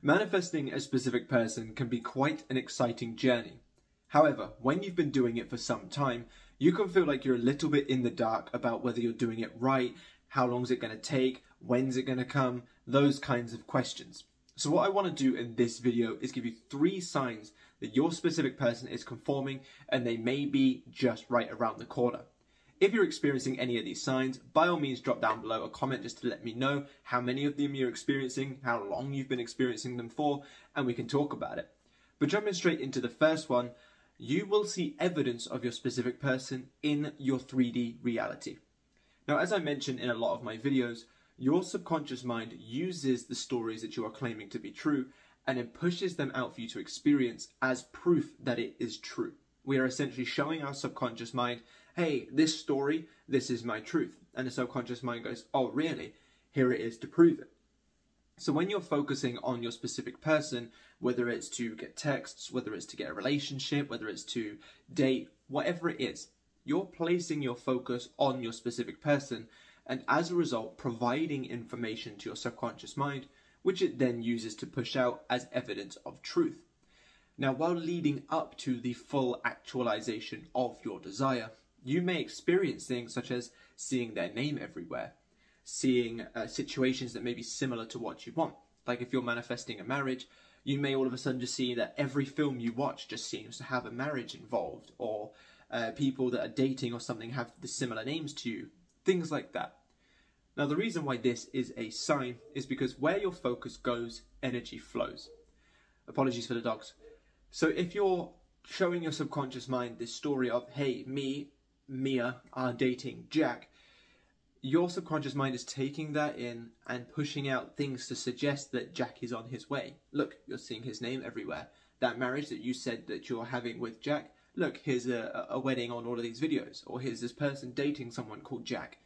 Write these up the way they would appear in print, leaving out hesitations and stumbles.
Manifesting a specific person can be quite an exciting journey. However, when you've been doing it for some time, you can feel like you're a little bit in the dark about whether you're doing it right, how long is it going to take, when's it going to come, those kinds of questions. So what I want to do in this video is give you 3 signs that your specific person is conforming and they may be just right around the corner. If you're experiencing any of these signs, by all means drop down below a comment just to let me know how many of them you're experiencing, how long you've been experiencing them for, and we can talk about it. But jumping straight into the first one, you will see evidence of your specific person in your 3D reality. Now, as I mentioned in a lot of my videos, your subconscious mind uses the stories that you are claiming to be true and then pushes them out for you to experience as proof that it is true. We are essentially showing our subconscious mind, hey, this story, this is my truth. And the subconscious mind goes, oh, really? Here it is to prove it. So when you're focusing on your specific person, whether it's to get texts, whether it's to get a relationship, whether it's to date, whatever it is, you're placing your focus on your specific person and as a result providing information to your subconscious mind, which it then uses to push out as evidence of truth. Now, while leading up to the full actualization of your desire, you may experience things such as seeing their name everywhere, seeing situations that may be similar to what you want. Like if you're manifesting a marriage, you may all of a sudden just see that every film you watch just seems to have a marriage involved, or people that are dating or something have the similar names to you, things like that. Now, the reason why this is a sign is because where your focus goes, energy flows. Apologies for the dogs. So if you're showing your subconscious mind this story of, hey, Mia are dating Jack, your subconscious mind is taking that in and pushing out things to suggest that Jack is on his way. Look, you're seeing his name everywhere. That marriage that you said that you're having with Jack, look, here's a wedding on all of these videos. Or here's this person dating someone called Jack.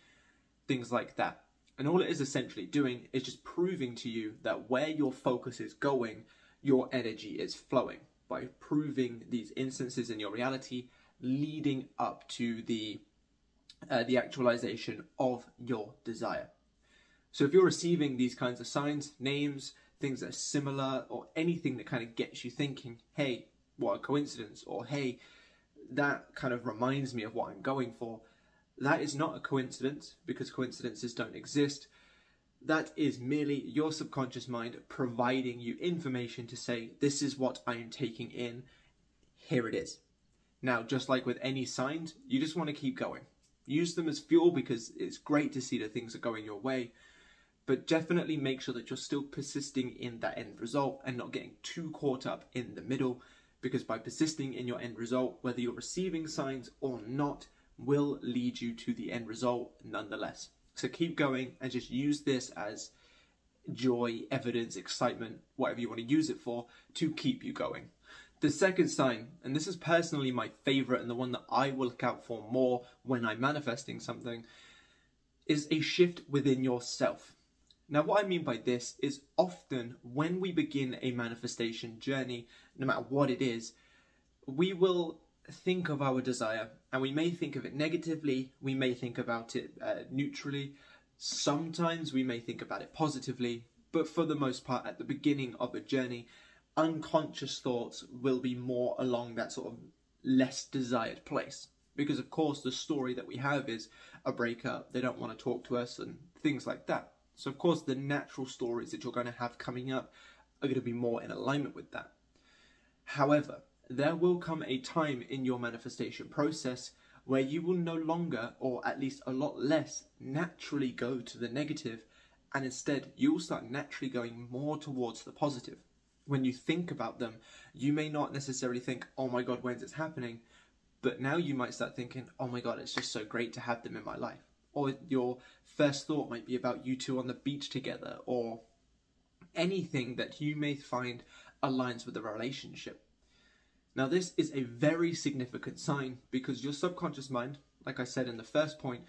Things like that. And all it is essentially doing is just proving to you that where your focus is going, your energy is flowing. By proving these instances in your reality leading up to the actualization of your desire. So if you're receiving these kinds of signs, names, things that are similar, or anything that kind of gets you thinking, hey, what a coincidence, or hey, that kind of reminds me of what I'm going for, that is not a coincidence, because coincidences don't exist. That is merely your subconscious mind providing you information to say, this is what I am taking in, here it is. Now, just like with any signs, you just want to keep going. Use them as fuel because it's great to see that things are going your way, but definitely make sure that you're still persisting in that end result and not getting too caught up in the middle, because by persisting in your end result, whether you're receiving signs or not, will lead you to the end result nonetheless. So keep going and just use this as joy, evidence, excitement, whatever you want to use it for, to keep you going. The second sign, and this is personally my favorite and the one that I will look out for more when I'm manifesting something, is a shift within yourself. Now, what I mean by this is often when we begin a manifestation journey, no matter what it is, we will think of our desire and we may think of it negatively, we may think about it neutrally, sometimes we may think about it positively, but for the most part at the beginning of a journey, unconscious thoughts will be more along that sort of less desired place. Because of course the story that we have is a breakup, they don't want to talk to us and things like that. So of course the natural stories that you're going to have coming up are going to be more in alignment with that. However, there will come a time in your manifestation process where you will no longer, or at least a lot less, naturally go to the negative, and instead you will start naturally going more towards the positive. When you think about them, you may not necessarily think, oh my God, when's it happening? But now you might start thinking, oh my God, it's just so great to have them in my life. Or your first thought might be about you two on the beach together, or anything that you may find aligns with the relationship. Now, this is a very significant sign because your subconscious mind, like I said in the first point,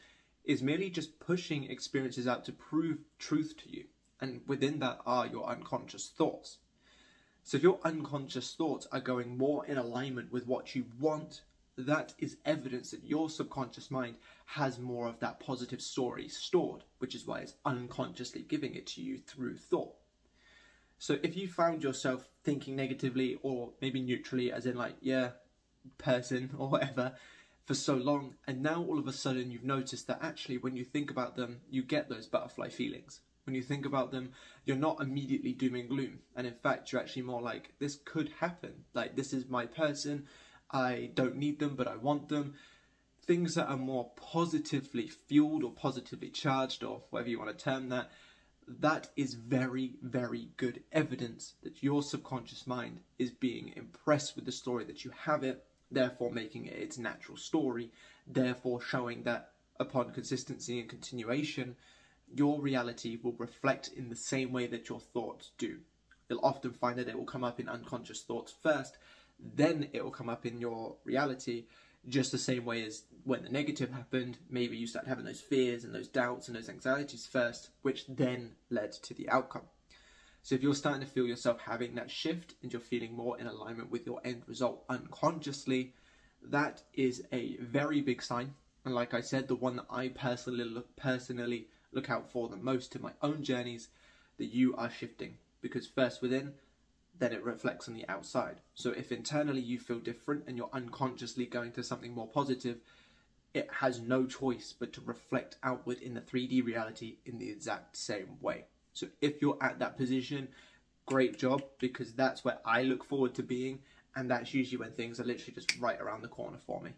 is merely just pushing experiences out to prove truth to you. And within that are your unconscious thoughts. So if your unconscious thoughts are going more in alignment with what you want, that is evidence that your subconscious mind has more of that positive story stored, which is why it's unconsciously giving it to you through thought. So if you found yourself thinking negatively or maybe neutrally, as in like, yeah, person or whatever, for so long, and now all of a sudden you've noticed that actually when you think about them, you get those butterfly feelings. When you think about them, you're not immediately doom and gloom. And in fact, you're actually more like, this could happen. Like, this is my person. I don't need them, but I want them. Things that are more positively fueled or positively charged, or whatever you want to term that, that is very, very good evidence that your subconscious mind is being impressed with the story that you have it, therefore making it its natural story, therefore showing that upon consistency and continuation, your reality will reflect in the same way that your thoughts do. You'll often find that it will come up in unconscious thoughts first, then it will come up in your reality, just the same way as when the negative happened, maybe you start having those fears and those doubts and those anxieties first, which then led to the outcome. So if you're starting to feel yourself having that shift and you're feeling more in alignment with your end result unconsciously, that is a very big sign. And like I said, the one that I personally look out for the most in my own journeys, that you are shifting. Because first within, then it reflects on the outside. So if internally you feel different and you're unconsciously going to something more positive, it has no choice but to reflect outward in the 3D reality in the exact same way. So if you're at that position, great job, because that's where I look forward to being, and that's usually when things are literally just right around the corner for me.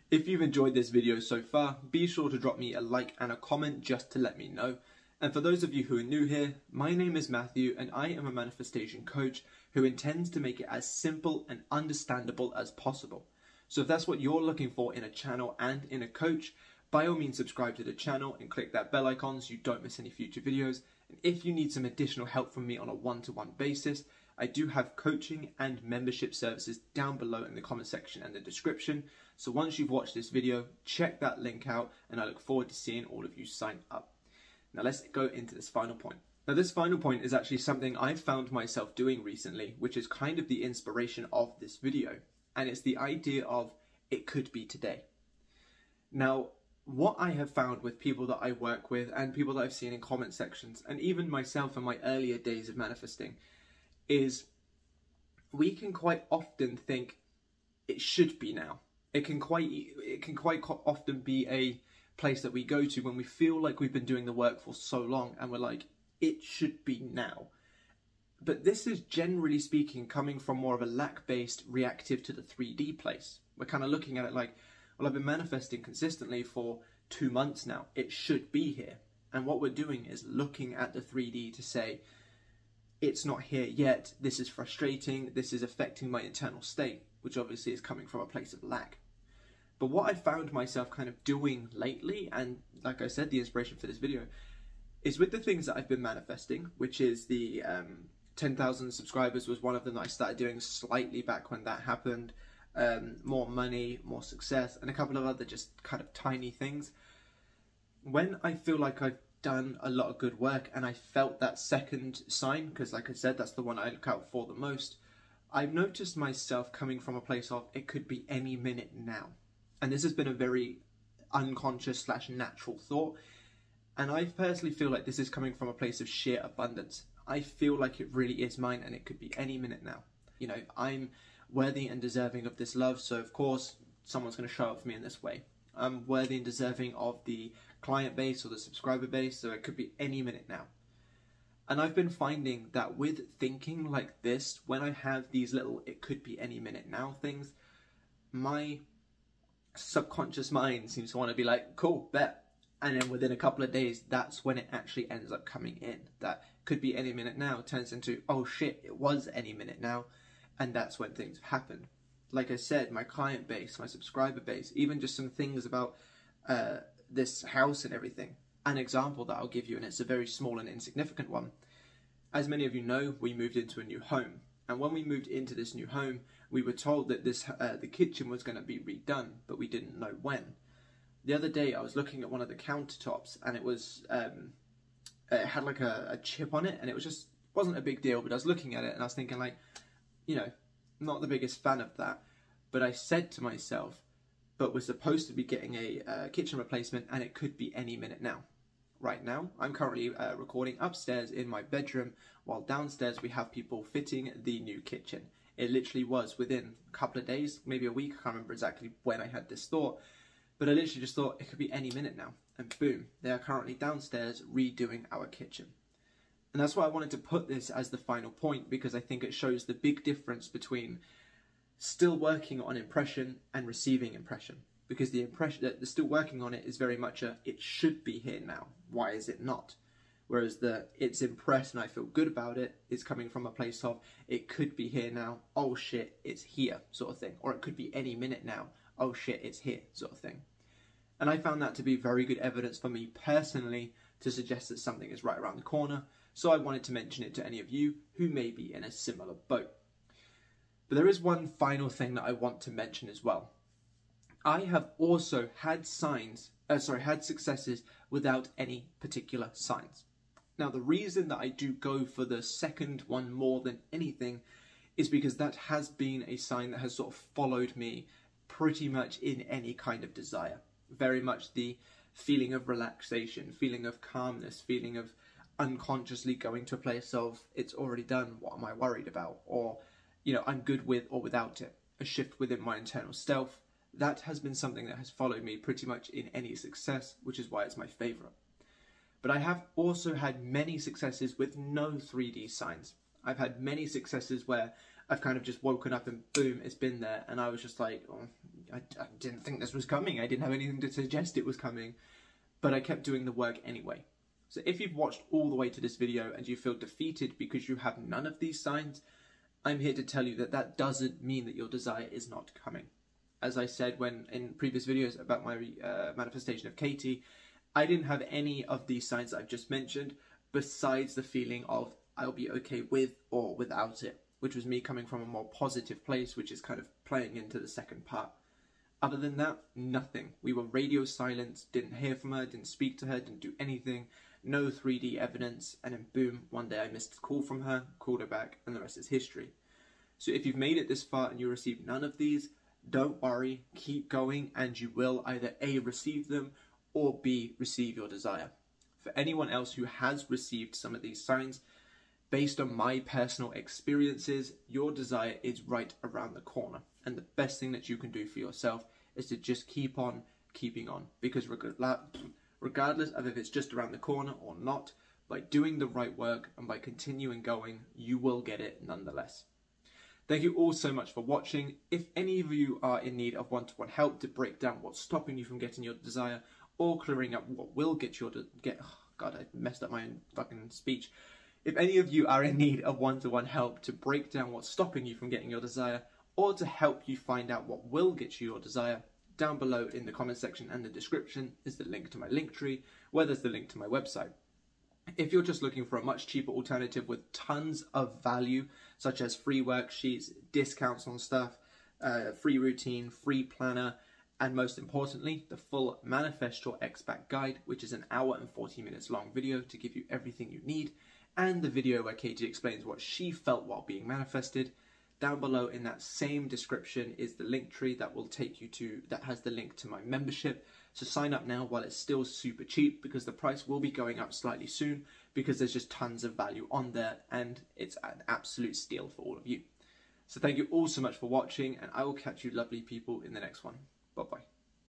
If you've enjoyed this video so far, be sure to drop me a like and a comment just to let me know. And for those of you who are new here, my name is Matthew and I am a manifestation coach who intends to make it as simple and understandable as possible. So if that's what you're looking for in a channel and in a coach, by all means subscribe to the channel and click that bell icon so you don't miss any future videos. And if you need some additional help from me on a one-to-one basis, I do have coaching and membership services down below in the comment section and the description. So once you've watched this video, check that link out and I look forward to seeing all of you sign up. Now let's go into this final point. Now this final point is actually something I've found myself doing recently, which is kind of the inspiration of this video. And it's the idea of it could be today. Now, what I have found with people that I work with and people that I've seen in comment sections, and even myself in my earlier days of manifesting, is we can quite often think it should be now. It can quite often be a place that we go to when we feel like we've been doing the work for so long and we're like, it should be now. But this is generally speaking coming from more of a lack-based reactive to the 3D place. We're kind of looking at it like, well, I've been manifesting consistently for 2 months now. It should be here. And what we're doing is looking at the 3D to say, it's not here yet. This is frustrating. This is affecting my internal state, which obviously is coming from a place of lack. But what I found myself kind of doing lately, and like I said, the inspiration for this video, is with the things that I've been manifesting, which is the 10,000 subscribers was one of them that I started doing slightly back when that happened. More money, more success, and a couple of other just kind of tiny things. When I feel like I've done a lot of good work and I felt that second sign, because like I said, that's the one I look out for the most, I've noticed myself coming from a place of it could be any minute now. And this has been a very unconscious / natural thought. And I personally feel like this is coming from a place of sheer abundance. I feel like it really is mine and it could be any minute now. You know, I'm worthy and deserving of this love, so of course someone's going to show up for me in this way. I'm worthy and deserving of the client base or the subscriber base, so it could be any minute now. And I've been finding that with thinking like this, when I have these little it could be any minute now things, my subconscious mind seems to want to be like, cool, bet. And then within a couple of days, that's when it actually ends up coming in. That could be any minute now turns into, oh shit, it was any minute now. And that's when things have happened. Like I said, my client base, my subscriber base, even just some things about this house and everything. An example that I'll give you, and it's a very small and insignificant one. As many of you know, we moved into a new home. And when we moved into this new home, we were told that the kitchen was going to be redone, but we didn't know when. The other day, I was looking at one of the countertops, and it was it had like a chip on it, and it wasn't a big deal. But I was looking at it, and I was thinking, like, you know, not the biggest fan of that. But I said to myself, but we're supposed to be getting a kitchen replacement, and it could be any minute now. Right now, I'm currently recording upstairs in my bedroom while downstairs we have people fitting the new kitchen. It literally was within a couple of days, maybe a week, I can't remember exactly when I had this thought, but I literally just thought it could be any minute now, and boom, they are currently downstairs redoing our kitchen. And that's why I wanted to put this as the final point, because I think it shows the big difference between still working on impression and receiving impression. Because the impression that they're still working on it is very much a, it should be here now, why is it not? Whereas the it's impressed and I feel good about it is coming from a place of, it could be here now, oh shit, it's here, sort of thing. Or it could be any minute now, oh shit, it's here, sort of thing. And I found that to be very good evidence for me personally to suggest that something is right around the corner. So I wanted to mention it to any of you who may be in a similar boat. But there is one final thing that I want to mention as well. I have also had had successes without any particular signs. Now, the reason that I do go for the second one more than anything is because that has been a sign that has sort of followed me pretty much in any kind of desire. Very much the feeling of relaxation, feeling of calmness, feeling of unconsciously going to a place of, it's already done, what am I worried about? Or, you know, I'm good with or without it. A shift within my internal self. That has been something that has followed me pretty much in any success, which is why it's my favourite. But I have also had many successes with no 3D signs. I've had many successes where I've kind of just woken up and boom, it's been there. And I was just like, oh, I didn't think this was coming. I didn't have anything to suggest it was coming. But I kept doing the work anyway. So if you've watched all the way to this video and you feel defeated because you have none of these signs, I'm here to tell you that that doesn't mean that your desire is not coming. As I said when in previous videos about my manifestation of Katie, I didn't have any of these signs that I've just mentioned besides the feeling of I'll be okay with or without it, which was me coming from a more positive place, which is kind of playing into the second part. Other than that, nothing. We were radio silent, didn't hear from her, didn't speak to her, didn't do anything, no 3D evidence, and then boom, one day I missed a call from her, called her back, and the rest is history. So if you've made it this far and you received none of these, don't worry, keep going, and you will either A, receive them, or B, receive your desire. For anyone else who has received some of these signs, based on my personal experiences, your desire is right around the corner. And the best thing that you can do for yourself is to just keep on keeping on. Because regardless of if it's just around the corner or not, by doing the right work and by continuing going, you will get it nonetheless. Thank you all so much for watching. If any of you are in need of one-to-one help to break down what's stopping you from getting your desire or clearing up what will get your oh God, I messed up my own fucking speech. If any of you are in need of one-to-one help to break down what's stopping you from getting your desire or to help you find out what will get you your desire, down below in the comment section and the description is the link to my Linktree, where there's the link to my website. If you're just looking for a much cheaper alternative with tons of value, such as free worksheets, discounts on stuff, free routine, free planner, and most importantly, the full Manifest Your X-Back guide, which is an hour and 40 minutes long video to give you everything you need, and the video where Katie explains what she felt while being manifested, down below in that same description is the Linktree that will take you to, that has the link to my membership. So sign up now while it's still super cheap, because the price will be going up slightly soon because there's just tons of value on there and it's an absolute steal for all of you. So thank you all so much for watching, and I will catch you lovely people in the next one. Bye bye.